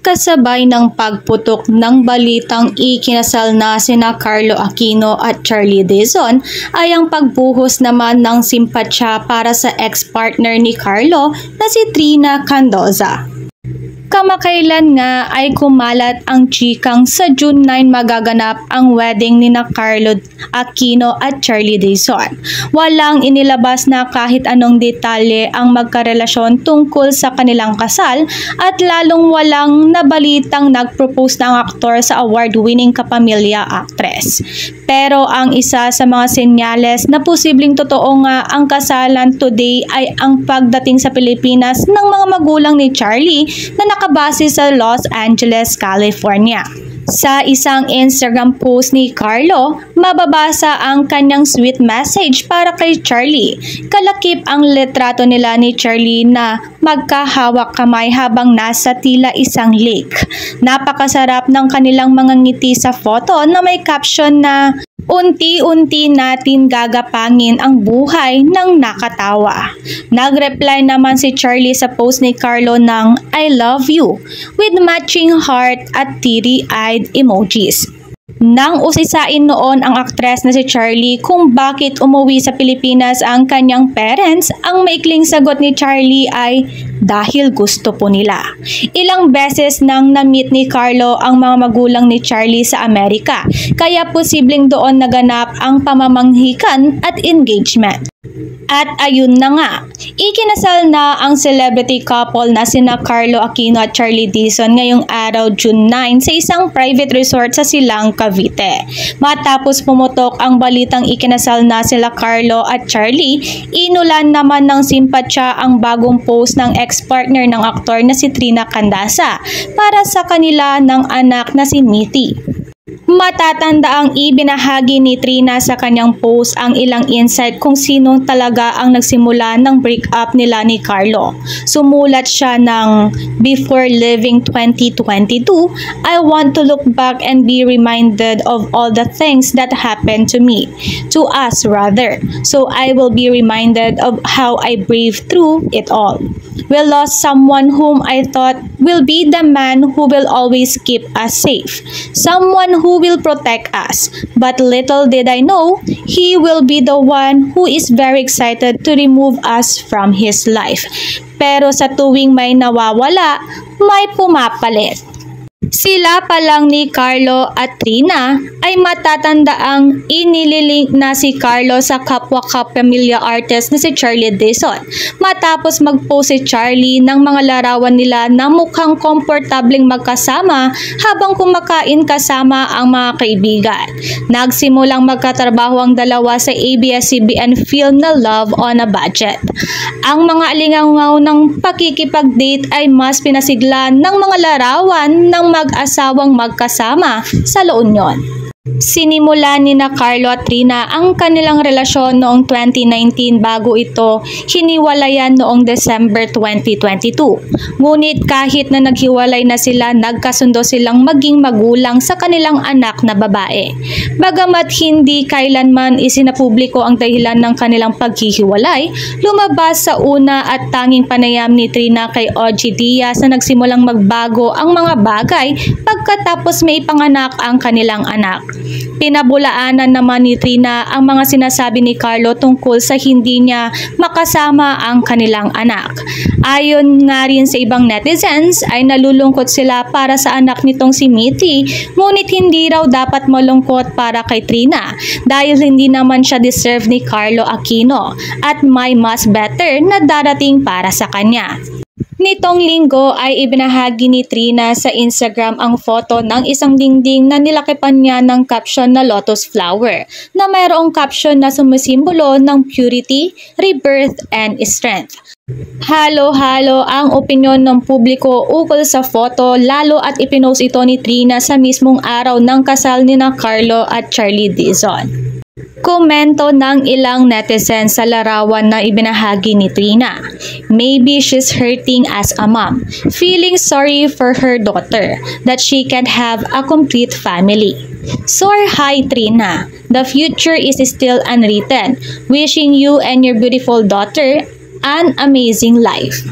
Kasabay ng pagputok ng balitang ikinasal na sina Carlo Aquino at Charlie Dizon ay ang pagbuhos naman ng simpatsya para sa ex-partner ni Carlo na si Trina Candoza. Kamakailan nga ay kumalat ang chikang sa June 9 magaganap ang wedding ni na Carlo Aquino at Charlie Dizon. Walang inilabas na kahit anong detalye ang magkarelasyon tungkol sa kanilang kasal at lalong walang nabalitang nag-propose na ang aktor sa award-winning kapamilya actress. Pero ang isa sa mga senyales na posibleng totoo nga ang kasalan today ay ang pagdating sa Pilipinas ng mga magulang ni Charlie na nakabase sa Los Angeles, California. Sa isang Instagram post ni Carlo, mababasa ang kanyang sweet message para kay Charlie. Kalakip ang litrato nila ni Charlie na magkahawak kamay habang nasa tila isang lake. Napakasarap ng kanilang mga ngiti sa photo na may caption na "Unti-unti natin gagapangin ang buhay ng nakatawa." Nag-reply naman si Charlie sa post ni Carlo ng "I love you" with matching heart at teary-eyed emojis. Nang usisain noon ang aktres na si Charlie kung bakit umuwi sa Pilipinas ang kanyang parents, ang maikling sagot ni Charlie ay dahil gusto po nila. Ilang beses nang na-meet ni Carlo ang mga magulang ni Charlie sa Amerika, kaya posibleng doon naganap ang pamamanghikan at engagement. At ayun na nga, ikinasal na ang celebrity couple na sina Carlo Aquino at Charlie Dizon ngayong araw June 9 sa isang private resort sa Silang, Cavite. Matapos pumutok ang balitang ikinasal na sila Carlo at Charlie, inulan naman ng simpatsya ang bagong post ng ex-partner ng aktor na si Trina Candoza para sa kanila ng anak na si Mitty. Matatanda ang ibinahagi ni Trina sa kanyang post ang ilang insight kung sino talaga ang nagsimula ng breakup nila ni Carlo. Sumulat siya ng "Before leaving 2022, I want to look back and be reminded of all the things that happened to me, to us rather. So I will be reminded of how I braved through it all. We lost someone whom I thought will be the man who will always keep us safe. Someone who will protect us. But little did I know, he will be the one who is very excited to remove us from his life. Pero sa tuwing may nawawala, may pumapalit." Sila pa lang ni Carlo at Trina ay matatandaang inililink na si Carlo sa kapwa-kapamilya artist na si Charlie Dizon. Matapos mag-post si Charlie ng mga larawan nila na mukhang komportabling magkasama habang kumakain kasama ang mga kaibigan. Nagsimulang magkatrabaho ang dalawa sa ABS-CBN film na Love on a Budget. Ang mga alingaw ng pakikipag-date ay mas pinasigla ng mga larawan ng mag-asawang magkasama sa La Union. Sinimula ni na Carlo at Trina ang kanilang relasyon noong 2019 bago ito hiniwalayan noong December 2022. Ngunit kahit na naghiwalay na sila, nagkasundo silang maging magulang sa kanilang anak na babae. Bagamat hindi kailanman isinapubliko ang dahilan ng kanilang paghihiwalay, lumabas sa una at tanging panayam ni Trina kay OG Diaz na nagsimulang magbago ang mga bagay pagkatapos may panganak ang kanilang anak. Pinabulaanan naman ni Trina ang mga sinasabi ni Carlo tungkol sa hindi niya makasama ang kanilang anak. Ayon nga rin sa ibang netizens ay nalulungkot sila para sa anak nitong si Mitty, ngunit hindi raw dapat malungkot para kay Trina dahil hindi naman siya deserve ni Carlo Aquino at may mas better na darating para sa kanya. Nitong linggo ay ibinahagi ni Trina sa Instagram ang photo ng isang dingding na nilakipan niya ng caption na lotus flower na mayroong caption na sumisimbolo ng purity, rebirth, and strength. Halo-halo ang opinyon ng publiko ukol sa photo lalo at ipinost ito ni Trina sa mismong araw ng kasal ni na Carlo at Charlie Dizon. Komento ng ilang netizens sa larawan na ibinahagi ni Trina. "Maybe she's hurting as a mom, feeling sorry for her daughter, that she can't have a complete family. Soar high, Trina. The future is still unwritten. Wishing you and your beautiful daughter an amazing life."